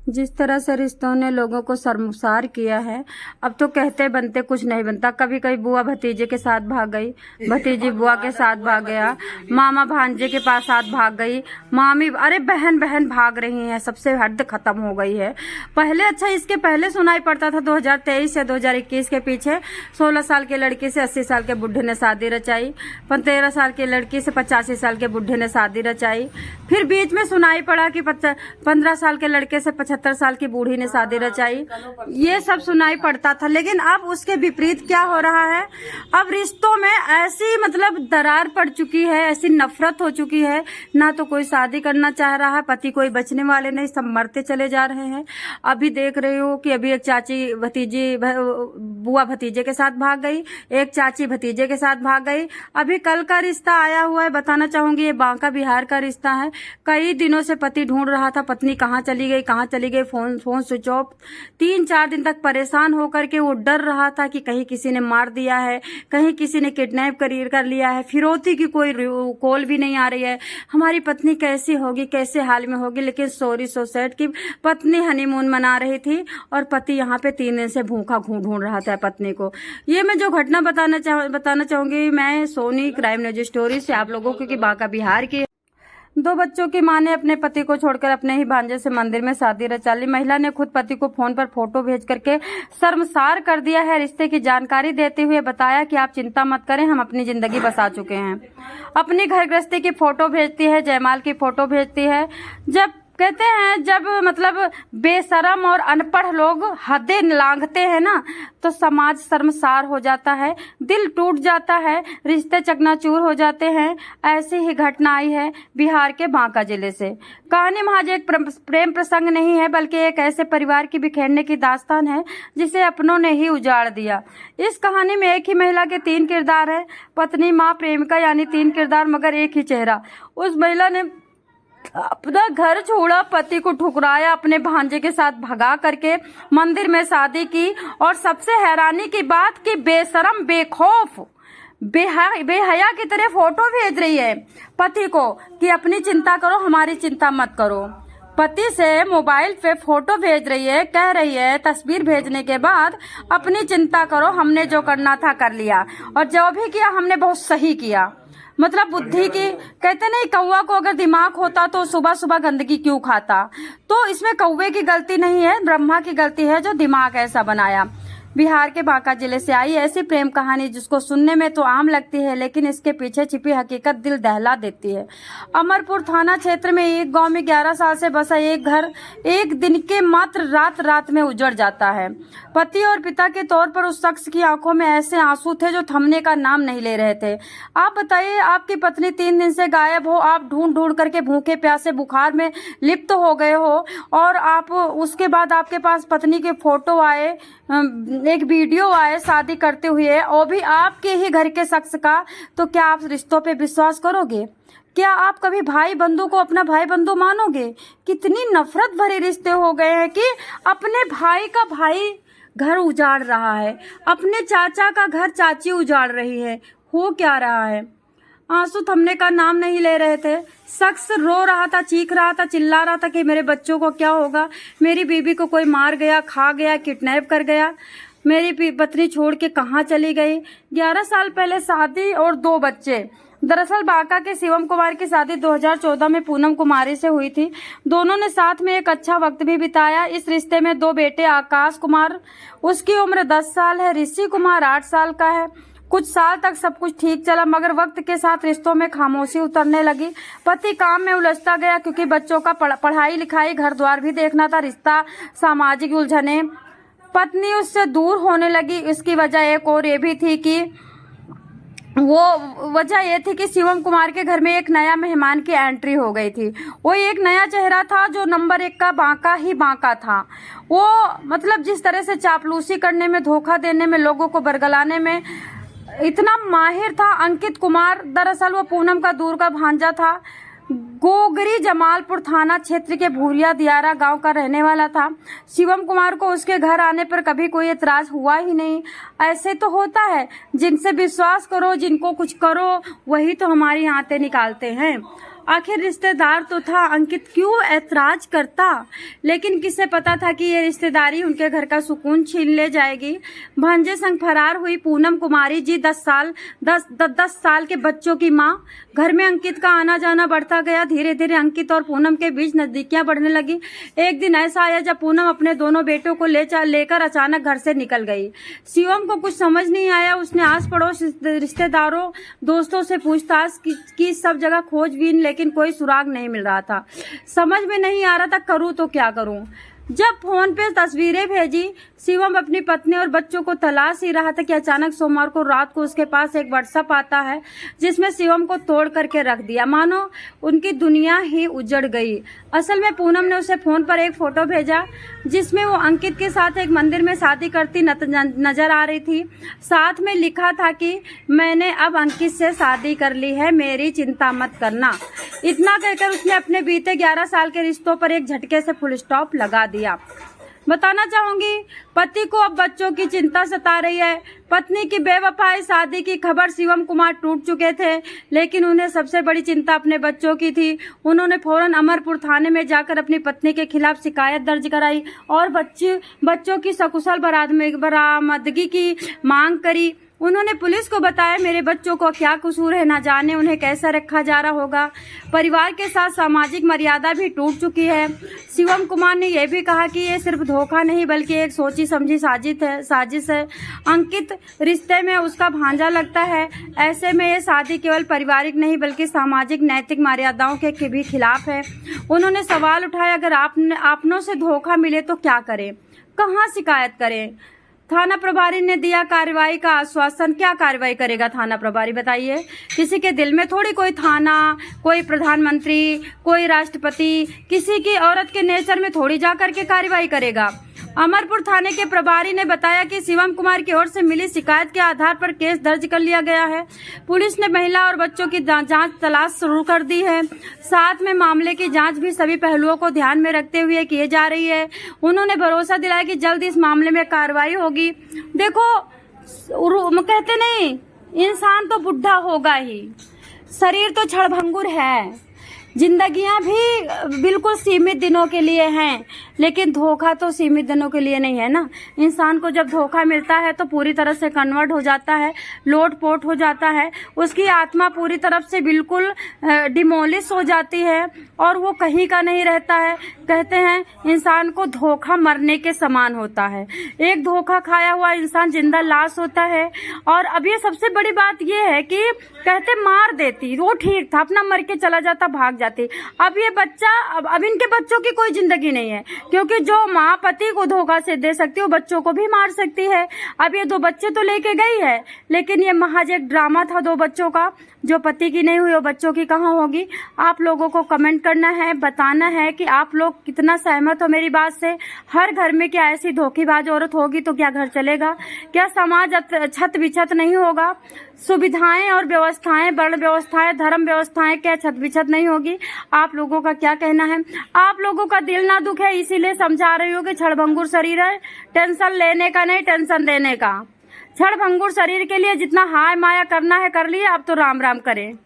जिस तरह से रिश्तों ने लोगों को शर्मसार किया है, अब तो कहते बनते कुछ नहीं बनता। कभी कभी बुआ भतीजे के साथ भाग गई, भतीजी बुआ के साथ भाग गया, मामा भांजे के पास साथ भाग गई, मामी अरे बहन बहन भाग रही हैं। सबसे हद खत्म हो गई है। पहले अच्छा इसके पहले सुनाई पड़ता था 2023 या 2021 के पीछे 16 साल के लड़की से 80 साल के बुढ़े ने शादी रचाई, 13 साल की लड़की से 85 साल के बुढ़े ने शादी रचाई। फिर बीच में सुनाई पड़ा कि 15 साल के लड़के से 75 साल की बूढ़ी ने शादी रचाई। ये सब सुनाई पड़ता था। लेकिन अब उसके विपरीत क्या हो रहा है, अब रिश्तों में ऐसी मतलब दरार पड़ चुकी है, ऐसी नफरत हो चुकी है, ना तो कोई शादी करना चाह रहा है, पति कोई बचने वाले नहीं, सब मरते चले जा रहे हैं। अभी देख रही हो कि अभी एक चाची भतीजी बुआ भतीजे के साथ भाग गई, एक चाची भतीजे के साथ भाग गई। अभी कल का रिश्ता आया हुआ है, बताना चाहूंगी ये बांका बिहार का रिश्ता है। कई दिनों से पति ढूंढ रहा था, पत्नी कहाँ चली गई कहाँ चली गई, फोन स्विच ऑफ। 3-4 दिन तक परेशान होकर के वो डर रहा था कि कहीं किसी ने मार दिया है, कहीं किसी ने किडनैप कर लिया है। फिरौती की कोई कॉल भी नहीं आ रही है, हमारी पत्नी कैसी होगी, कैसे हाल में होगी। लेकिन सॉरी सो सैड की पत्नी हनीमून मना रही थी और पति यहाँ पे 3 दिन से भूखा ढूंढ रहा था पत्नी को। ये मैं जो घटना बताना चाहूंगी मैं सोनी क्राइम न्यूज स्टोरी से आप लोगों को कि बांका बिहार की 2 बच्चों की मां ने अपने पति को छोड़कर अपने ही भांजे से मंदिर में शादी रचा ली। महिला ने खुद पति को फोन पर फोटो भेज करके शर्मसार कर दिया है। रिश्ते की जानकारी देते हुए बताया कि आप चिंता मत करें, हम अपनी जिंदगी बसा चुके हैं। अपनी घर गृहस्थी की फोटो भेजती है, जयमाल की फोटो भेजती है। जब कहते हैं जब मतलब बेशरम और अनपढ़ लोग हदें लांघते हैं ना, तो समाज शर्मसार हो जाता है, दिल टूट जाता है, रिश्ते चकनाचूर हो जाते हैं। ऐसी ही घटना आई है बिहार के बांका जिले से। कहानी महज एक प्रेम प्रसंग नहीं है, बल्कि एक ऐसे परिवार की बिखेरने की दास्तान है जिसे अपनों ने ही उजाड़ दिया। इस कहानी में एक ही महिला के 3 किरदार है, पत्नी, माँ, प्रेमिका, यानी 3 किरदार मगर एक ही चेहरा। उस महिला ने अपना घर छोड़ा, पति को ठुकराया, अपने भांजे के साथ भगा करके मंदिर में शादी की। और सबसे हैरानी की बात कि बेशरम बेखौफ बेहया की तरह फोटो भेज रही है पति को कि अपनी चिंता करो, हमारी चिंता मत करो। पति से मोबाइल पे फोटो भेज रही है, कह रही है तस्वीर भेजने के बाद अपनी चिंता करो, हमने जो करना था कर लिया, और जो भी किया हमने बहुत सही किया। मतलब बुद्धि की, कहते नहीं कौवा को अगर दिमाग होता तो सुबह सुबह गंदगी क्यों खाता। तो इसमें कौवे की गलती नहीं है, ब्रह्मा की गलती है जो दिमाग ऐसा बनाया। बिहार के बांका जिले से आई ऐसी प्रेम कहानी जिसको सुनने में तो आम लगती है, लेकिन इसके पीछे छिपी हकीकत दिल दहला देती है। अमरपुर थाना क्षेत्र में एक गांव में 11 साल से बसा एक घर एक दिन के मात्र रात में उजड़ जाता है। पति और पिता के तौर पर उस शख्स की आंखों में ऐसे आंसू थे जो थमने का नाम नहीं ले रहे थे। आप बताइए, आपकी पत्नी 3 दिन से गायब हो, आप ढूंढ करके भूखे प्यासे बुखार में लिप्त हो गए हो, और आप उसके बाद आपके पास पत्नी के फोटो आए, एक वीडियो आए शादी करते हुए, और भी आपके ही घर के शख्स का। तो क्या आप रिश्तों पे विश्वास करोगे? क्या आप कभी भाई बंधु को अपना भाई बंधु मानोगे? कितनी नफरत भरे रिश्ते हो गए हैं कि अपने भाई का भाई घर उजाड़ रहा है, अपने चाचा का घर चाची उजाड़ रही है। हो क्या रहा है? आंसू थमने का नाम नहीं ले रहे थे। शख्स रो रहा था, चीख रहा था, चिल्ला रहा था कि मेरे बच्चों को क्या होगा, मेरी बीबी को कोई मार गया, खा गया, किडनैप कर गया, मेरी पत्नी छोड़ के कहाँ चली गई। 11 साल पहले शादी और 2 बच्चे। दरअसल बांका के शिवम कुमार की शादी 2014 में पूनम कुमारी से हुई थी। दोनों ने साथ में एक अच्छा वक्त भी बिताया। इस रिश्ते में 2 बेटे, आकाश कुमार, उसकी उम्र 10 साल है, ऋषि कुमार 8 साल का है। कुछ साल तक सब कुछ ठीक चला, मगर वक्त के साथ रिश्तों में खामोशी उतरने लगी। पति काम में उलझता गया क्योंकि बच्चों का पढ़ाई लिखाई, घर द्वार भी देखना था, रिश्ता, सामाजिक उलझने। पत्नी उससे दूर होने लगी। इसकी वजह एक और ये भी थी कि शिवम कुमार के घर में एक नया मेहमान की एंट्री हो गई थी। वो एक नया चेहरा था जो नंबर 1 का बांका ही बांका था। वो मतलब जिस तरह से चापलूसी करने में, धोखा देने में, लोगों को बरगलाने में इतना माहिर था। अंकित कुमार, दरअसल वो पूनम का दूर का भांजा था। गोगरी जमालपुर थाना क्षेत्र के भूरिया दियारा गांव का रहने वाला था। शिवम कुमार को उसके घर आने पर कभी कोई एतराज हुआ ही नहीं। ऐसे तो होता है, जिनसे विश्वास करो, जिनको कुछ करो, वही तो हमारी आंतें निकालते हैं। आखिर रिश्तेदार तो था, अंकित क्यों ऐतराज करता? लेकिन किसे पता था कि ये रिश्तेदारी उनके घर का सुकून छीन ले जाएगी। भांजे संग फरार हुई पूनम कुमारी जी 10 साल के बच्चों की मां। घर में अंकित का आना जाना बढ़ता गया। धीरे धीरे अंकित और पूनम के बीच नजदीकियां बढ़ने लगी। एक दिन ऐसा आया जब पूनम अपने दोनों बेटों को लेकर अचानक घर से निकल गई। शिवम को कुछ समझ नहीं आया। उसने आस पड़ोस रिश्तेदारों दोस्तों से पूछताछ की सब जगह खोजबीन, लेकिन कोई सुराग नहीं मिल रहा था। समझ में नहीं आ रहा था करूं तो क्या करूं। जब फोन पे तस्वीरें भेजी, शिवम अपनी पत्नी और बच्चों को तलाश ही रहा था कि अचानक सोमवार को रात को उसके पास एक व्हाट्सएप आता है जिसमें शिवम को तोड़ करके रख दिया, मानो उनकी दुनिया ही उजड़ गई। असल में पूनम ने उसे फोन पर एक फोटो भेजा जिसमें वो अंकित के साथ एक मंदिर में शादी करती नजर आ रही थी। साथ में लिखा था कि मैंने अब अंकित से शादी कर ली है, मेरी चिंता मत करना। इतना कहकर उसने अपने बीते 11 साल के रिश्तों पर एक झटके से फुल स्टॉप लगा दिया। बताना चाहूंगी, पति को अब बच्चों की चिंता सता रही है। पत्नी की बेवफाई शादी की खबर शिवम कुमार टूट चुके थे, लेकिन उन्हें सबसे बड़ी चिंता अपने बच्चों की थी। उन्होंने फौरन अमरपुर थाने में जाकर अपनी पत्नी के खिलाफ शिकायत दर्ज कराई और बच्चों की सकुशल बरामदगी की मांग करी। उन्होंने पुलिस को बताया मेरे बच्चों को क्या कसूर है, ना जाने उन्हें कैसा रखा जा रहा होगा। परिवार के साथ सामाजिक मर्यादा भी टूट चुकी है। शिवम कुमार ने यह भी कहा कि ये सिर्फ धोखा नहीं बल्कि एक सोची समझी साजिश है। अंकित रिश्ते में उसका भांजा लगता है। ऐसे में ये शादी केवल पारिवारिक नहीं बल्कि सामाजिक नैतिक मर्यादाओं के भी खिलाफ है। उन्होंने सवाल उठाया, अगर आपनों से धोखा मिले तो क्या करें, कहाँ शिकायत करें? थाना प्रभारी ने दिया कार्रवाई का आश्वासन। क्या कार्रवाई करेगा थाना प्रभारी, बताइए? किसी के दिल में थोड़ी कोई थाना, कोई प्रधानमंत्री, कोई राष्ट्रपति किसी की औरत के नेचर में थोड़ी जा करके कार्रवाई करेगा। अमरपुर थाने के प्रभारी ने बताया कि शिवम कुमार की ओर से मिली शिकायत के आधार पर केस दर्ज कर लिया गया है। पुलिस ने महिला और बच्चों की जांच तलाश शुरू कर दी है। साथ में मामले की जांच भी सभी पहलुओं को ध्यान में रखते हुए की जा रही है। उन्होंने भरोसा दिलाया कि जल्द इस मामले में कार्रवाई होगी। देखो, कहते नहीं, इंसान तो बुढ़ा होगा ही, शरीर तो क्षणभंगुर है। जिंदगियां भी बिल्कुल सीमित दिनों के लिए हैं, लेकिन धोखा तो सीमित दिनों के लिए नहीं है ना। इंसान को जब धोखा मिलता है तो पूरी तरह से कन्वर्ट हो जाता है, लोटपोट हो जाता है, उसकी आत्मा पूरी तरफ से बिल्कुल डिमोलिश हो जाती है और वो कहीं का नहीं रहता है। कहते हैं इंसान को धोखा मरने के समान होता है। एक धोखा खाया हुआ इंसान जिंदा लाश होता है। और अब ये सबसे बड़ी बात ये है कि कहते मार देती, वो ठीक था, अपना मर के चला जाता, भाग जाती। अब ये बच्चा, अब इनके बच्चों की कोई जिंदगी नहीं है, क्योंकि जो माँ पति को धोखा से दे सकती है वो बच्चों को भी मार सकती है। अब ये 2 बच्चे तो लेके गई है, लेकिन ये महज एक ड्रामा था 2 बच्चों का। जो पति की नहीं हुई वो बच्चों की कहाँ होगी? आप लोगों को कमेंट करना है, बताना है कि आप लोग कितना सहमत हो मेरी बात से। हर घर में क्या ऐसी धोखेबाज औरत होगी तो क्या घर चलेगा? क्या समाज छत बिछत नहीं होगा? सुविधाएं और व्यवस्थाएं, वर्ण व्यवस्थाएं, धर्म व्यवस्थाएं क्या छत बिछत नहीं होगी? आप लोगों का क्या कहना है? आप लोगों का दिल ना दुखे इसीलिए समझा रही हूँ कि क्षणभंगुर शरीर है, टेंशन लेने का नहीं, टेंशन देने का। क्षणभंगुर शरीर के लिए जितना हाय माया करना है कर लिया, अब तो राम राम करें।